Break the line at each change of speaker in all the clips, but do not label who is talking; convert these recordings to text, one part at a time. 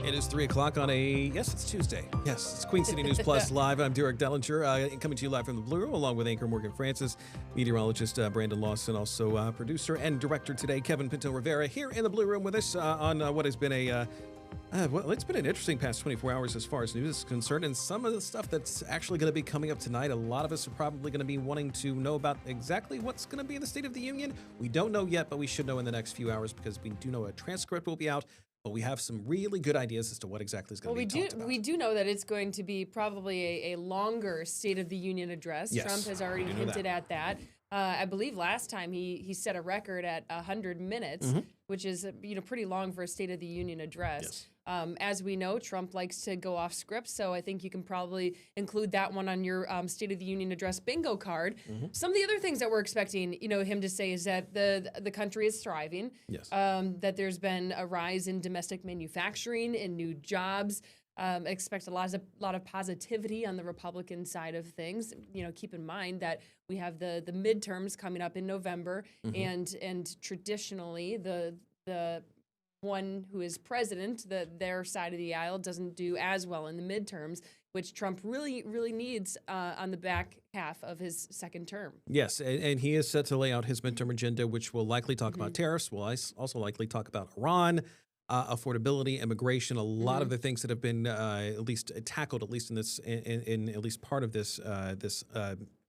It is 3 o'clock on it's Tuesday. Yes, it's Queen City News Plus Live. I'm Derek Dellinger, coming to you live from the Blue Room, along with anchor Morgan Francis, meteorologist Brandon Lawson, also producer and director today, Kevin Pinto Rivera, here in the Blue Room with us on what has been it's been an interesting past 24 hours as far as news is concerned, and some of the stuff that's actually going to be coming up tonight. A lot of us are probably going to be wanting to know about exactly what's going to be in the State of the Union. We don't know yet, but we should know in the next few hours because we do know a transcript will be out. But we have some really good ideas as to what exactly is going to be talked about.
We do know that it's going to be probably a longer State of the Union address.
Yes,
Trump has already hinted at that. I believe last time he set a record at 100 minutes, which is pretty long for a State of the Union address.
Yes.
As we know, Trump likes to go off script, so I think you can probably include that one on your State of the Union address bingo card. Some of the other things that we're expecting, him to say is that the country is thriving.
Yes.
That there's been a rise in domestic manufacturing and new jobs. Expect a lot of positivity on the Republican side of things. Keep in mind that we have the midterms coming up in November, and traditionally the one who is president, their side of the aisle doesn't do as well in the midterms, which Trump really needs on the back half of his second term.
Yes, and he is set to lay out his midterm agenda, which will likely talk about tariffs. Will also likely talk about Iran, affordability, immigration, a lot of the things that have been at least tackled, at least in this, in at least part of this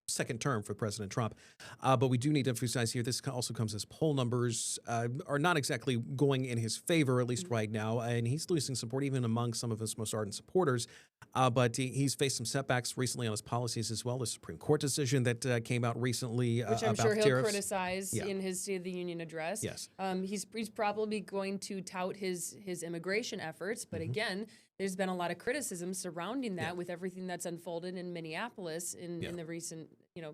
second term for President Trump. But we do need to emphasize here, this also comes as poll numbers are not exactly going in his favor, at least right now, and he's losing support even among some of his most ardent supporters. But he's faced some setbacks recently on his policies as well. The Supreme Court decision that came out recently
which I'm
about
sure he'll
tariffs.
Criticize in his State of the Union address.
Yes.
He's probably going to tout his immigration efforts, but again, there's been a lot of criticism surrounding that with everything that's unfolded in Minneapolis in the recent,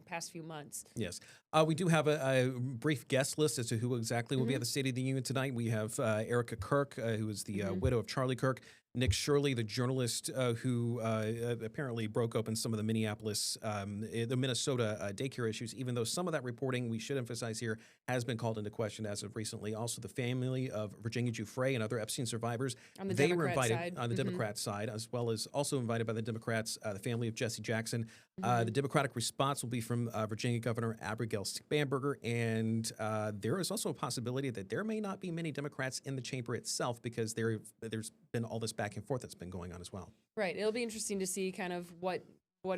past few months.
Yes. We do have a brief guest list as to who exactly will be at the State of the Union tonight. We have Erica Kirk, who is the widow of Charlie Kirk. Nick Shirley, the journalist who apparently broke open some of the the Minnesota daycare issues, even though some of that reporting, we should emphasize here, has been called into question as of recently. Also, the family of Virginia Giuffre and other Epstein survivors,
they
were invited
side.
on the Democrat side, as well as also invited by the Democrats, the family of Jesse Jackson. The Democratic response will be from Virginia Governor Abigail Spanberger, and there is also a possibility that there may not be many Democrats in the chamber itself because there's been all this back and forth that's been going on as well. Right.
It'll be interesting to see kind of what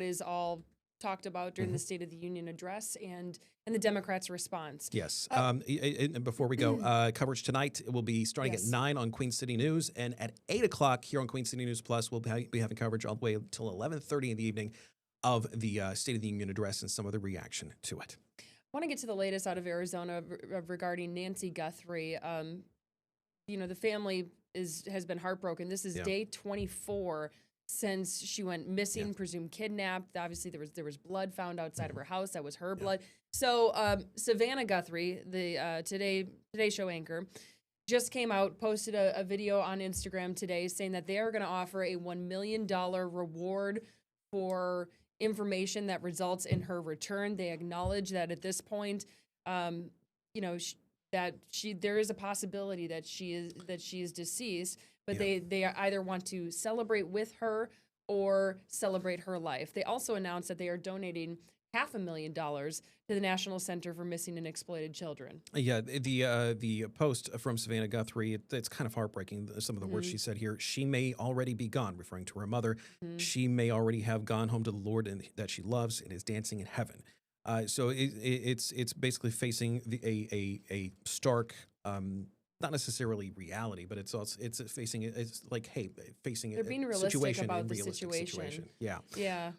is all talked about during the State of the Union address and the Democrats' response.
Yes. And before we go, coverage tonight will be starting at 9 on Queen City News, and at 8 o'clock here on Queen City News Plus, we'll be having coverage all the way until 11:30 in the evening of the State of the Union address and some of the reaction to it.
I want to get to the latest out of Arizona regarding Nancy Guthrie. The family has been heartbroken. This is day 24 since she went missing, presumed kidnapped. Obviously, there was blood found outside of her house. That was her blood. So Savannah Guthrie, the Today Show anchor, just came out, posted a video on Instagram today saying that they are going to offer a $1 million reward for information that results in her return. They acknowledge that at this point, there is a possibility that she is deceased, but they either want to celebrate with her or celebrate her life. They also announced that they are donating $500,000 to the National Center for Missing and Exploited Children.
Yeah, the post from Savannah Guthrie, it's kind of heartbreaking, some of the words she said here. She may already be gone, referring to her mother. She may already have gone home to the Lord and that she loves and is dancing in heaven. So it's basically facing a stark, not necessarly reality, but it's facing facing
they're being realistic about the situation.
Yeah.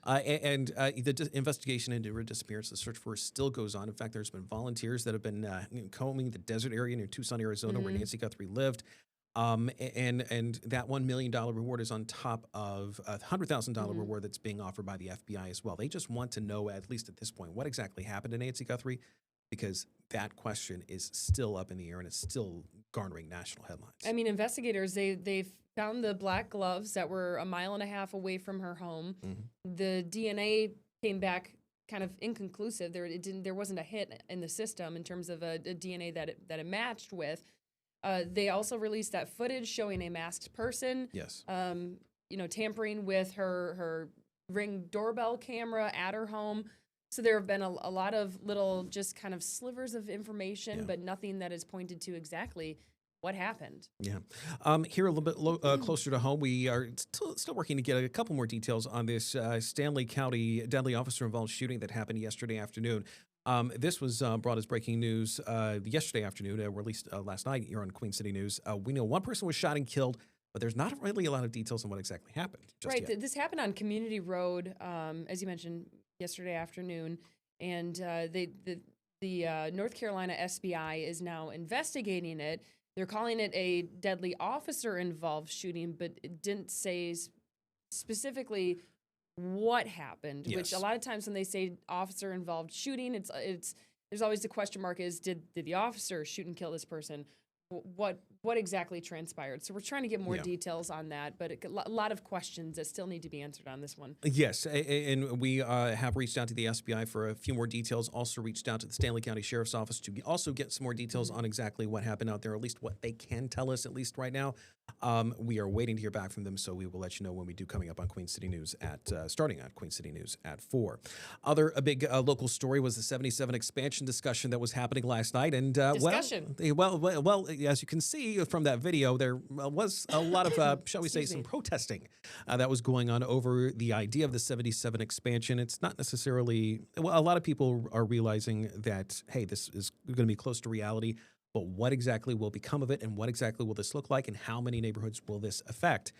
And
the investigation into her disappearance, the search for her still goes on. In fact, there's been volunteers that have been combing the desert area near Tucson, Arizona, where Nancy Guthrie lived. And that $1 million reward is on top of a $100,000 reward that's being offered by the FBI as well. They just want to know, at least at this point, what exactly happened to Nancy Guthrie, because that question is still up in the air and it's still garnering national headlines. I mean,
investigators, they found the black gloves that were 1.5 miles away from her home. The DNA came back kind of inconclusive. There wasn't a hit in the system in terms of a DNA that it matched with. They also released that footage showing a masked person.
Yes.
Tampering with her Ring doorbell camera at her home. So there have been a lot of little just kind of slivers of information, but nothing that is pointed to exactly what happened.
Yeah. Here a little bit closer to home, we are still working to get a couple more details on this Stanley County deadly officer-involved shooting that happened yesterday afternoon. This was brought as breaking news yesterday afternoon, released last night here on Queen City News. We know one person was shot and killed, but there's not really a lot of details on what exactly happened just yet.
This happened on Community Road, as you mentioned, yesterday afternoon, and the North Carolina SBI is now investigating it. They're calling it a deadly officer-involved shooting, but it didn't say specifically what happened.
Yes.
Which a lot of times when they say officer-involved shooting, it's there's always the question mark: is did the officer shoot and kill this person? What exactly transpired? So we're trying to get more details on that, but a lot of questions that still need to be answered on this one.
Yes, and we have reached out to the SBI for a few more details, also reached out to the Stanley County Sheriff's Office to also get some more details on exactly what happened out there, at least what they can tell us, at least right now. We are waiting to hear back from them, so we will let you know when we do, coming up on Queen City News starting on Queen City News at 4. A big local story was the 77 expansion discussion that was happening last night. And
discussion.
Well, as you can see from that video, there was a lot of, shall we say, some protesting that was going on over the idea of the 77 expansion. It's not necessarily, a lot of people are realizing that, hey, this is going to be close to reality, but what exactly will become of it, and what exactly will this look like, and how many neighborhoods will this affect?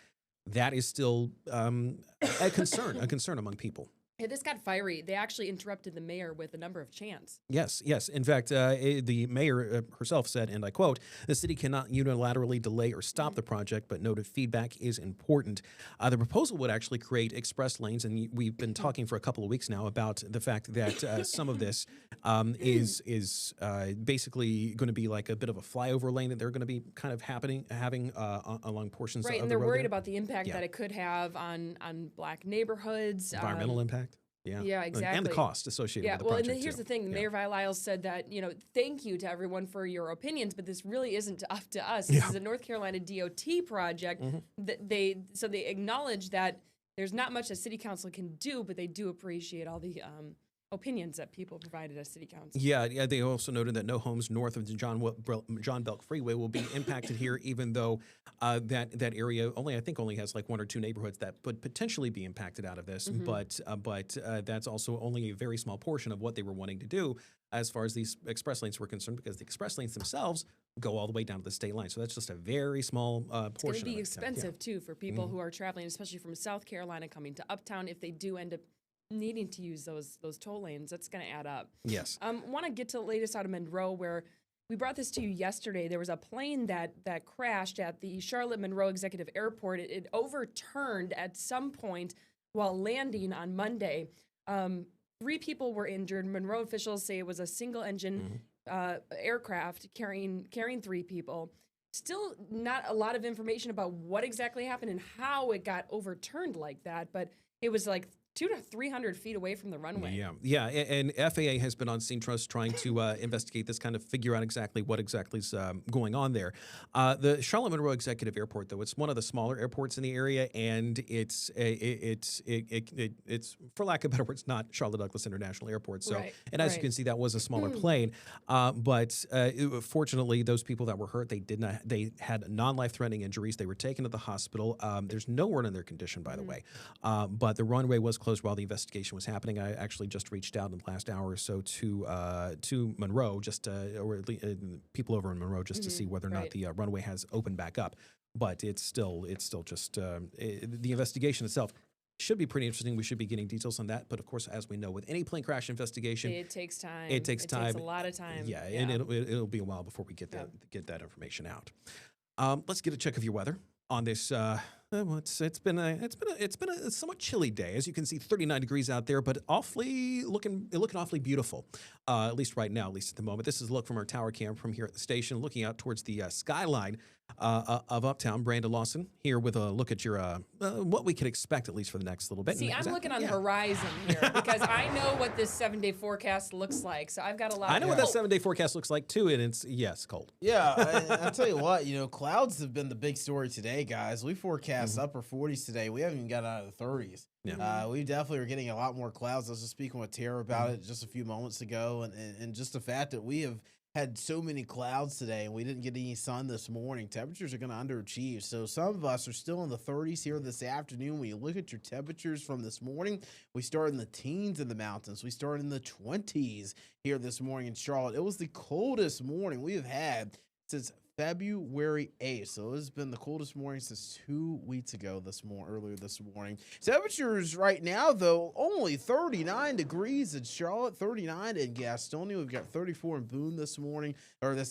That is still a concern among people.
Yeah, this got fiery. They actually interrupted the mayor with a number of chants.
Yes. In fact, the mayor herself said, and I quote, "The city cannot unilaterally delay or stop the project, but noted feedback is important." The proposal would actually create express lanes, and we've been talking for a couple of weeks now about the fact that some of this is basically going to be like a bit of a flyover lane that they're going to be kind of having along portions of the road.
Right, and they're worried about the impact that it could have on Black neighborhoods.
Environmental impact.
Yeah, exactly.
And the cost associated with the project.
And here's the thing. Mayor Vilisles said that, thank you to everyone for your opinions, but this really isn't up to us. This is a North Carolina DOT project. They acknowledge that there's not much a city council can do, but they do appreciate all the opinions that people provided as city council.
Yeah. They also noted that no homes north of the John Belk Freeway will be impacted here, even though that area only has like one or two neighborhoods that would potentially be impacted out of this. But that's also only a very small portion of what they were wanting to do as far as these express lanes were concerned, because the express lanes themselves go all the way down to the state line. So that's just a very small portion. It's
going to be expensive too for people who are traveling, especially from South Carolina coming to Uptown. If they do end up needing to use those toll lanes, that's going to add up.
Yes.
Want to get to the latest out of Monroe, where we brought this to you yesterday. There was a plane that crashed at the Charlotte Monroe Executive Airport. It overturned at some point while landing on Monday. 3 people were injured. Monroe officials say it was a single-engine aircraft carrying 3 people. Still not a lot of information about what exactly happened and how it got overturned like that, but it was like 200 to 300 feet away from the runway.
Yeah, and FAA has been on scene trust trying to investigate this, kind of figure out exactly what is going on there. The Charlotte Monroe Executive Airport, though, it's one of the smaller airports in the area, and it's for lack of better words, not Charlotte Douglas International Airport. So, and as you can see, that was a smaller plane. But fortunately, those people that were hurt, they had non-life-threatening injuries. They were taken to the hospital. There's no word on their condition, by the way. But the runway was closed while the investigation was happening. I actually just reached out in the last hour or so to Monroe, or people over in Monroe, just to see whether or not the runway has opened back up. But it's still just the investigation itself should be pretty interesting. We should be getting details on that. But of course, as we know, with any plane crash investigation,
it takes time.
It takes
a lot of time.
Yeah. And it'll be a while before we get that information out. Let's get a check of your weather on this Well, it's been a somewhat chilly day, as you can see, 39 degrees out there, but looking awfully beautiful. At least right now, at least at the moment. This is a look from our tower cam from here at the station, looking out towards the skyline of Uptown. Brandon Lawson here with a look at your what we can expect at least for the next little bit.
See, I'm looking on the horizon here because I know what this 7-day forecast looks like. So I've got a lot.
I know what that 7-day forecast looks like too, and it's cold.
Yeah, I'll tell you what. Clouds have been the big story today, guys. We forecast upper 40s today. We haven't even got out of the 30s.
Yeah.
We definitely are getting a lot more clouds. I was just speaking with Tara about it just a few moments ago, and just the fact that we have had so many clouds today and we didn't get any sun this morning, temperatures are going to underachieve. So some of us are still in the 30s here this afternoon. When you look at your temperatures from this morning, we started in the teens in the mountains. We started in the 20s here this morning in Charlotte. It was the coldest morning we have had since February 8th. So it has been the coldest morning since 2 weeks ago earlier this morning. Temperatures right now, though, only 39 degrees in Charlotte, 39 in Gastonia. We've got 34 in Boone this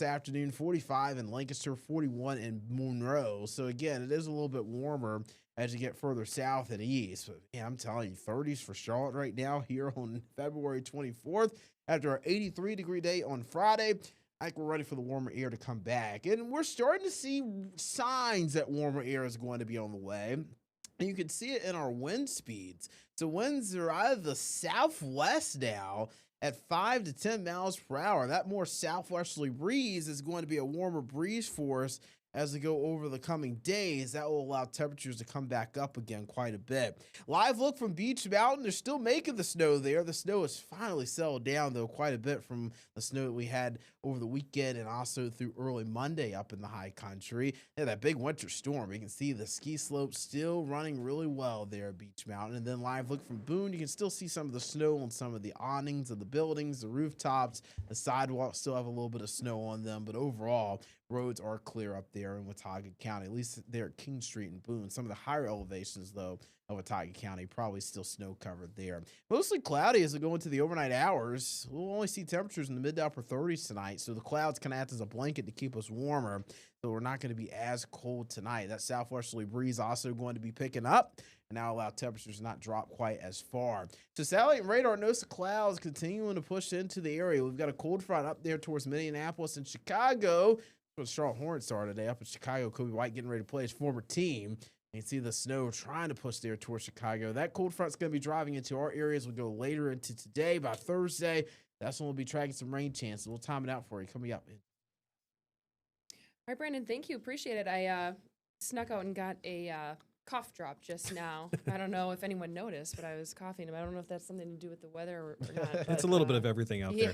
afternoon, 45 in Lancaster, 41 in Monroe. So again, it is a little bit warmer as you get further south and east. But yeah, I'm telling you, 30s for Charlotte right now here on February 24th after our 83-degree day on Friday. I think we're ready for the warmer air to come back. And we're starting to see signs that warmer air is going to be on the way. And you can see it in our wind speeds. So winds are out of the southwest now at 5 to 10 miles per hour. That more southwesterly breeze is going to be a warmer breeze for us as we go over the coming days. That will allow temperatures to come back up again quite a bit. Live look from Beach Mountain. They're still making the snow there. The snow has finally settled down, though, quite a bit from the snow that we had over the weekend and also through early Monday up in the high country. Yeah, that big winter storm. You can see the ski slopes still running really well there at Beach Mountain. And then live look from Boone. You can still see some of the snow on some of the awnings of the buildings, the rooftops, the sidewalks still have a little bit of snow on them. But overall, roads are clear up there in Watauga County, at least there at King Street and Boone. Some of the higher elevations, though, of Watauga County, probably still snow covered there. Mostly cloudy as we go into the overnight hours. We'll only see temperatures in the mid to upper 30s tonight, so the clouds can act as a blanket to keep us warmer, so we're not going to be as cold tonight. That southwesterly breeze also going to be picking up and now allow temperatures to not drop quite as far. So satellite and radar notice the clouds continuing to push into the area. We've got a cold front up there towards Minneapolis and Chicago. What Charlotte Hornets are today up in Chicago. Kobe White getting ready to play his former team. You can see the snow trying to push there towards Chicago. That cold front's going to be driving into our areas. We'll go later into today. By Thursday, that's when we'll be tracking some rain chances. We'll time it out for you coming up.
All right, Brandon, thank you. Appreciate it. I snuck out and got a cough drop just now. I don't know if anyone noticed, but I was coughing. I don't know if that's something to do with the weather or not. But,
it's a little bit of everything out there.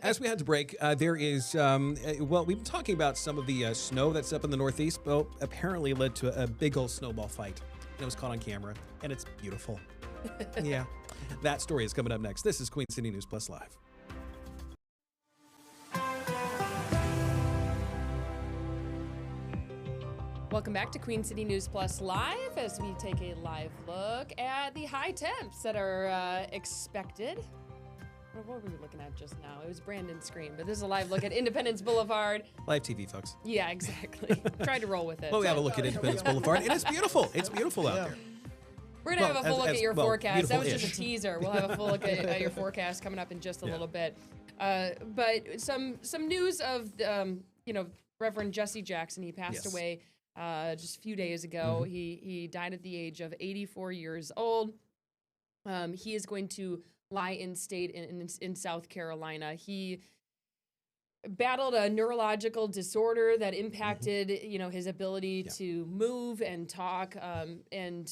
As we had to break, there is, well, we've been talking about some of the snow that's up in the Northeast, but apparently led to a big old snowball fight. It was caught on camera, and it's beautiful. Yeah. That story is coming up next. This is Queen City News Plus Live.
Welcome back to Queen City News Plus Live as we take a live look at the high temps that are expected. What were we looking at just now? It was Brandon's screen, but this is a live look at Independence Boulevard.
Live TV, folks.
Yeah, exactly. Tried to roll with it.
Well, we have a look at Independence Boulevard. It is beautiful. It's beautiful out there.
We're going to have a full look at your forecast. That was just a teaser. We'll have a full look at your forecast coming up in just a little bit. But some news of, Reverend Jesse Jackson. He passed away just a few days ago. He died at the age of 84 years old. He is going to lie in state in South Carolina. He battled a neurological disorder that impacted, his ability to move and talk, and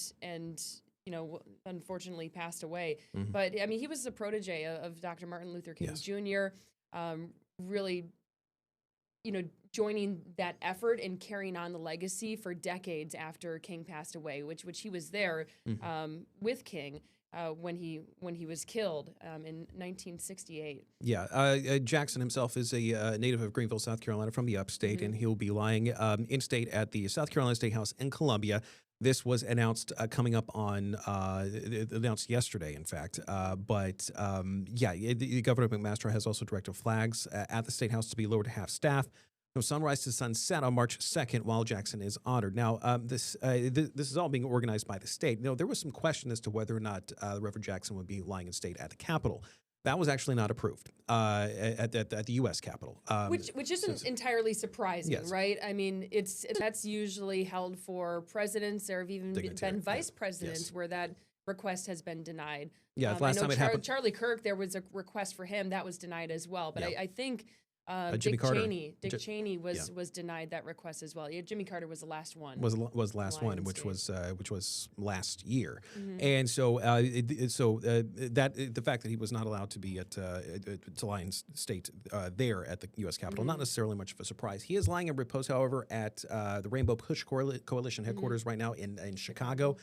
unfortunately passed away. But I mean, he was a protege of Dr. Martin Luther King Jr. Really, joining that effort and carrying on the legacy for decades after King passed away, which he was there with King when he was killed in 1968.
Yeah, Jackson himself is a native of Greenville, South Carolina, from the upstate, and he'll be lying in state at the South Carolina State House in Columbia. This was announced coming up on announced yesterday, in fact. But Governor McMaster has also directed flags at the State House to be lowered to half staff. No, sunrise to sunset on March 2nd while Jackson is honored. Now, this is all being organized by the state. There was some question as to whether or not the Reverend Jackson would be lying in state at the Capitol. That was actually not approved at the U.S. Capitol.
Which isn't entirely surprising,
Yes.
right? I mean, that's usually held for presidents. There have even been vice presidents where that request has been denied.
Yeah, last
I know
time it happened.
Charlie Kirk, there was a request for him that was denied as well. But I think
Jimmy Carter.
Dick Cheney was denied that request as well. Yeah, Jimmy Carter was the last one.
Was last one, which was last year, and so the fact that he was not allowed to be at to lie in state there at the U.S. Capitol, not necessarily much of a surprise. He is lying in repose, however, at the Rainbow Push Coalition headquarters right now in Chicago.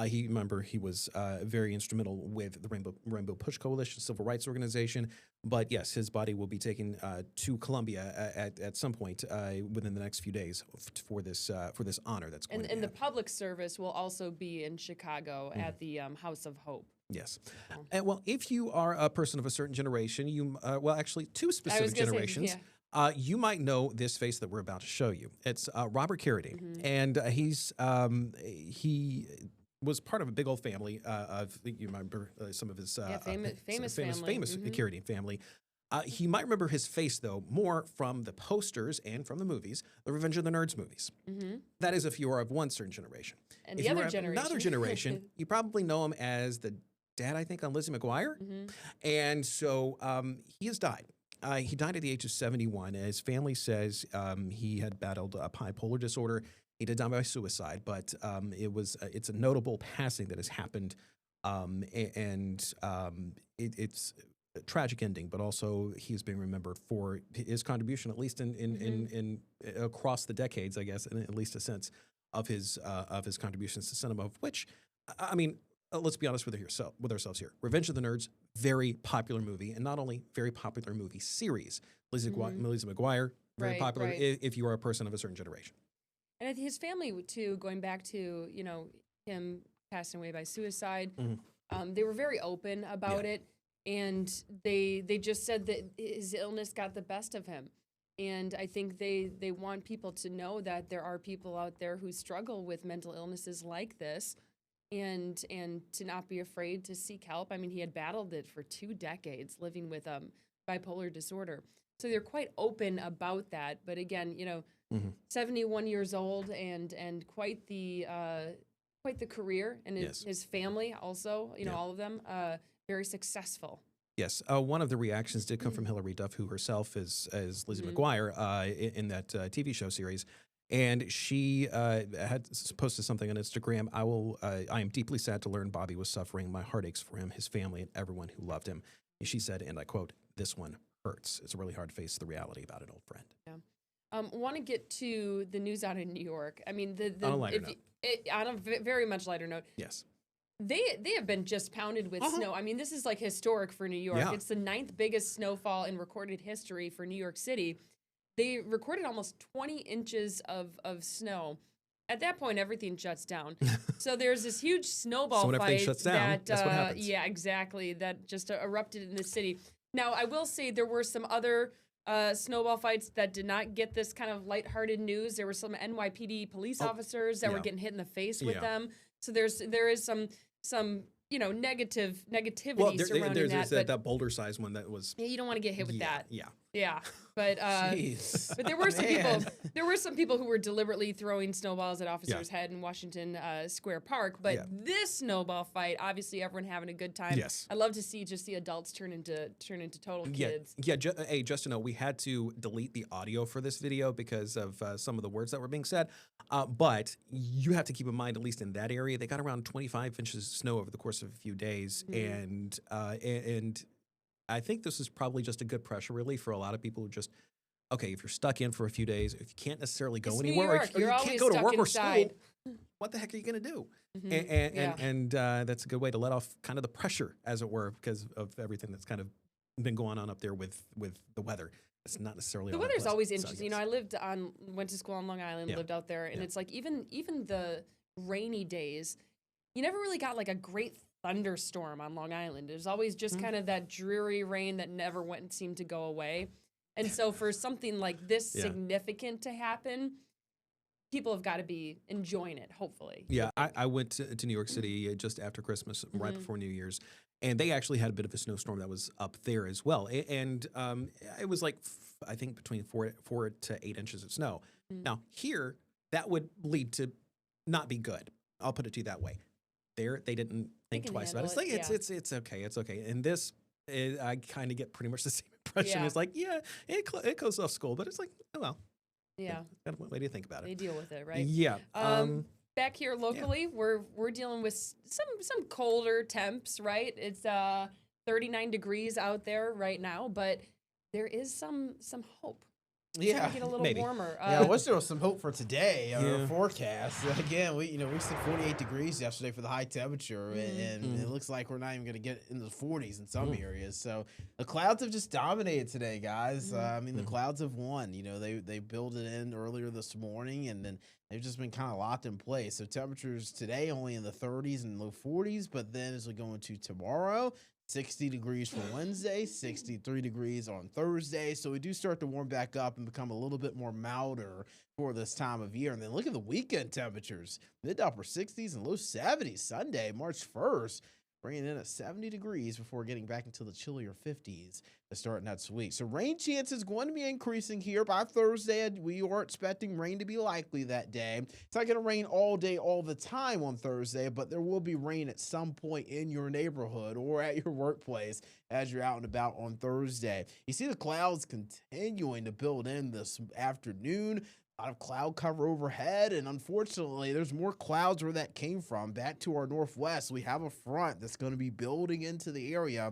He was very instrumental with the Rainbow Push Coalition, civil rights organization. But yes, his body will be taken to Columbia at some point within the next few days for this honor that's going to happen.
And the public service will also be in Chicago at the House of Hope.
Yes. And well, if you are a person of a certain generation, actually two specific generations. You might know this face that we're about to show you. It's Robert Carradine, and he was part of a big old family you remember some of his famous Carradine family. He might remember his face, though, more from the posters and from the movies, the Revenge of the Nerds movies. That is if you are of one certain generation.
And
if
the other
you're
generation.
Another generation, you probably know him as the dad, I think, on Lizzie McGuire. And so he has died. He died at the age of 71. His family says he had battled bipolar disorder. He did die by suicide, but it's a notable passing that has happened, it's a tragic ending. But also he's being remembered for his contribution, at least in across the decades, I guess, in at least a sense of his contributions to cinema. Of which, I mean, let's be honest with ourselves here. Revenge of the Nerds, very popular movie, and not only very popular movie series. Lizzie McGuire, very popular if you are a person of a certain generation.
And his family, too, going back to, him passing away by suicide, they were very open about it. And they just said that his illness got the best of him. And I think they want people to know that there are people out there who struggle with mental illnesses like this and to not be afraid to seek help. I mean, he had battled it for 2 decades, living with bipolar disorder. So they're quite open about that. But again, 71 years old and quite the career, and his family also, all of them, very successful.
Yes, one of the reactions did come from Hilary Duff, who herself is Lizzie McGuire in that TV show series, and she had posted something on Instagram. I am deeply sad to learn Bobby was suffering. My heart aches for him, his family, and everyone who loved him. And she said, and I quote, "This one hurts. It's really hard to face the reality about an old friend."
Yeah. Want to get to the news out in New York. I mean,
on a lighter note.
On a very much lighter note.
Yes.
They have been just pounded with snow. I mean, this is like historic for New York.
Yeah.
It's the 9th biggest snowfall in recorded history for New York City. They recorded almost 20 inches of snow. At that point, everything shuts down. So there's this huge snowball
when
fight.
everything shuts down, that's what happens.
Yeah, exactly. That just erupted in the city. Now, I will say there were some other snowball fights that did not get this kind of lighthearted news. There were some NYPD police officers that were getting hit in the face with them. So there is some negativity surrounding
there's
that.
That boulder size one that was.
You don't want to get hit with that.
Yeah.
But but there were some people. There were some people who were deliberately throwing snowballs at officers' head in Washington Square Park. But this snowball fight, obviously, everyone having a good time.
Yes.
I love to see just the adults turn into total kids.
Hey, just to know, we had to delete the audio for this video because of some of the words that were being said. But you have to keep in mind, at least in that area, they got around 25 inches of snow over the course of a few days, and I think this is probably just a good pressure relief for a lot of people who just, if you're stuck in for a few days, if you can't necessarily go anywhere, or you can't go to work or school, what the heck are you going to do? And that's a good way to let off kind of the pressure, as it were, because of everything that's kind of been going on up there with the weather. It's not necessarily
the
all that
weather's
pleasant.
always interesting.
So, yes.
I went to school on Long Island, lived out there, and it's like even the rainy days, you never really got like a great thunderstorm on Long Island. There's always just kind of that dreary rain that never seemed to go away. And so for something like this significant to happen, people have got to be enjoying it, hopefully.
Yeah, I went to New York City just after Christmas, right before New Year's, and they actually had a bit of a snowstorm that was up there as well. And it was like, I think, between 4 to 8 inches of snow. Now, here, that would lead to not be good. I'll put it to you that way. There, they didn't think twice about it. It's like, it's okay, it's okay. And this, I kind of get pretty much the same impression. It's like, it goes off school, but it's like, oh, well.
Yeah.
Got a way to think about it.
They deal with it, right?
Yeah.
Back here locally, we're dealing with some colder temps, right? It's 39 degrees out there right now, but there is some hope. It's gonna get a little warmer.
I wish there was some hope for today. Our forecast again, we said 48 degrees yesterday for the high temperature, and it looks like we're not even going to get into the 40s in some areas. So the clouds have just dominated today, guys. I mean, the clouds have won. They built it in earlier this morning, and then they've just been kind of locked in place. So temperatures today only in the 30s and low 40s, but then as we go into tomorrow, 60 degrees for Wednesday, 63 degrees on Thursday. So we do start to warm back up and become a little bit more milder for this time of year. And then look at the weekend temperatures, mid to upper 60s and low 70s Sunday, March 1st, bringing in at 70 degrees before getting back into the chillier 50s to start next week. So rain chances going to be increasing here by Thursday. We are expecting rain to be likely that day. It's not going to rain all day, all the time on Thursday, but there will be rain at some point in your neighborhood or at your workplace as you're out and about on Thursday. You see the clouds continuing to build in this afternoon. A lot of cloud cover overhead, and unfortunately, there's more clouds where that came from. Back to our northwest, we have a front that's going to be building into the area,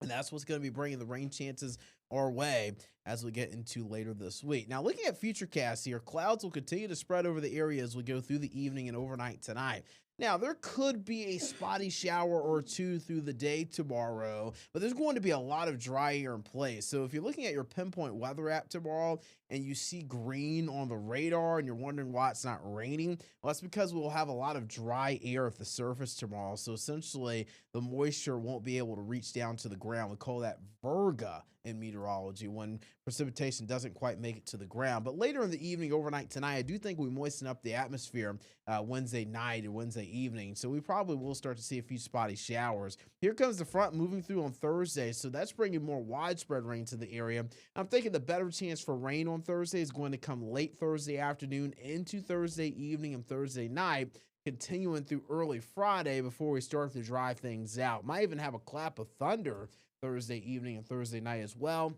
and that's what's going to be bringing the rain chances our way as we get into later this week. Now, looking at futurecasts here, clouds will continue to spread over the area as we go through the evening and overnight tonight. Now, there could be a spotty shower or two through the day tomorrow, but there's going to be a lot of dry air in place. So if you're looking at your pinpoint weather app tomorrow and you see green on the radar and you're wondering why it's not raining, well, that's because we'll have a lot of dry air at the surface tomorrow. So essentially, the moisture won't be able to reach down to the ground. We call that virga in meteorology, when precipitation doesn't quite make it to the ground. But later in the evening, overnight tonight, I do think we moisten up the atmosphere Wednesday night and Wednesday evening. So we probably will start to see a few spotty showers. Here comes the front moving through on Thursday. So that's bringing more widespread rain to the area. I'm thinking the better chance for rain on Thursday is going to come late Thursday afternoon into Thursday evening and Thursday night, continuing through early Friday before we start to dry things out. Might even have a clap of thunder Thursday evening and Thursday night as well.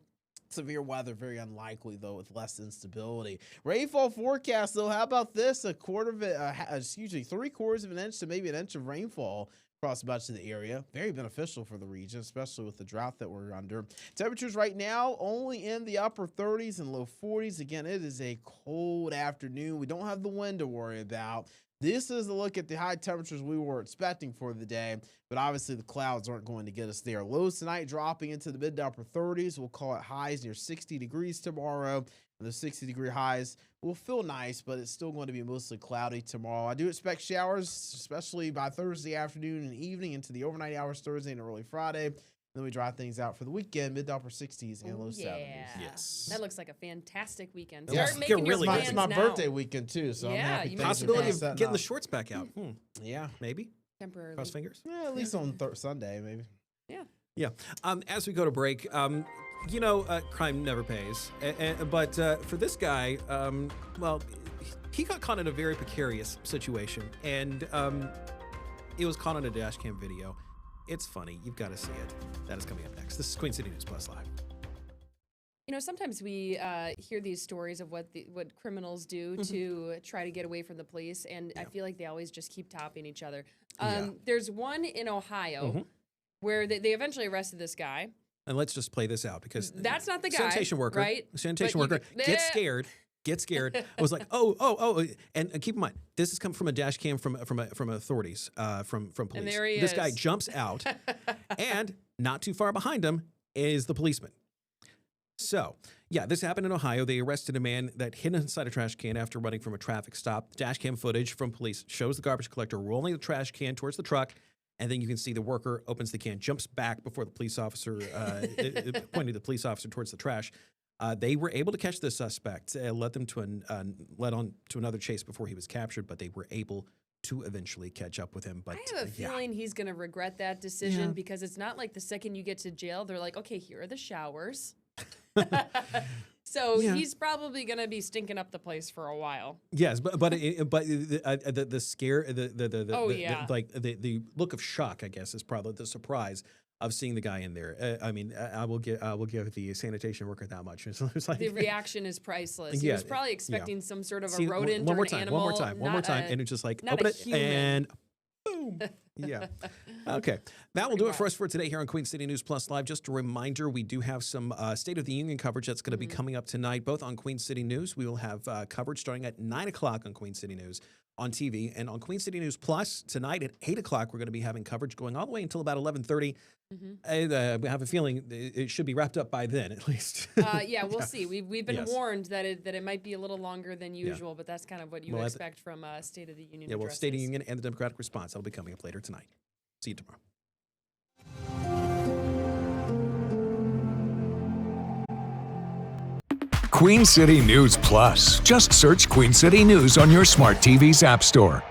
Severe weather, very unlikely, though, with less instability. Rainfall forecast, though, how about this? 3/4 of an inch to maybe an inch of rainfall across much of the area. Very beneficial for the region, especially with the drought that we're under. Temperatures right now only in the upper 30s and low 40s. Again, it is a cold afternoon. We don't have the wind to worry about. This is a look at the high temperatures we were expecting for the day, but obviously the clouds aren't going to get us there. Lows tonight dropping into the mid to upper 30s. We'll call it highs near 60 degrees tomorrow. And the 60-degree highs will feel nice, but it's still going to be mostly cloudy tomorrow. I do expect showers, especially by Thursday afternoon and evening into the overnight hours Thursday and early Friday. Then we dry things out for the weekend, mid to upper 60s and low 70s.
Yes.
That looks like a fantastic weekend.
Yeah.
Start making your plans
It's my
now.
birthday weekend, too, so I'm happy.
you
Possibility of
setting
getting
up.
the shorts back out.
Yeah.
Maybe.
Temporarily.
Cross fingers.
Yeah, at least on Sunday, maybe.
Yeah. As we go to break, crime never pays. But for this guy, he got caught in a very precarious situation, and it was caught on a dash cam video. It's funny. You've got to see it. That is coming up next. This is Queen City News Plus Live.
Sometimes we hear these stories of what criminals do to try to get away from the police, and I feel like they always just keep topping each other. There's one in Ohio where they eventually arrested this guy.
And let's just play this out because
that's not the guy.
Sanitation worker,
right?
Sanitation worker gets scared. I was like, oh, and keep in mind, this has come from a dash cam from authorities, from police.
And there he
this guy
is.
jumps out, and not too far behind him is the policeman. So, yeah, this happened in Ohio. They arrested a man that hid inside a trash can after running from a traffic stop. Dash cam footage from police shows the garbage collector rolling the trash can towards the truck, and then you can see the worker opens the can, jumps back before the police officer, pointing the police officer towards the trash. They were able to catch the suspect, led on to another chase before he was captured, but they were able to eventually catch up with him. But
I have a feeling he's going to regret that decision because it's not like the second you get to jail, they're like, okay, here are the showers. So he's probably going to be stinking up the place for a while.
Yes, but the scare, the look of shock, I guess, is probably the surprise of seeing the guy in there. I mean, I will give the sanitation worker that much. It's like,
the reaction is priceless. He was probably expecting some sort of a rodent
one
or
more
an
time,
animal.
One more time, and it's just like
not
open
a
it
human.
and boom. Yeah. Okay. That will do it for us for today here on Queen City News Plus Live. Just a reminder, we do have some State of the Union coverage that's going to be coming up tonight, both on Queen City News. We will have coverage starting at 9 o'clock on Queen City News on TV. And on Queen City News Plus, tonight at 8 o'clock, we're going to be having coverage going all the way until about 11:30. I have a feeling it should be wrapped up by then, at least.
We'll see. We've been warned that it might be a little longer than usual, but that's kind of what you would expect from State of the Union addresses.
State of the Union and the Democratic response. That'll be coming up later tonight. See you tomorrow.
Queen City News Plus. Just search Queen City News on your smart TV's app store.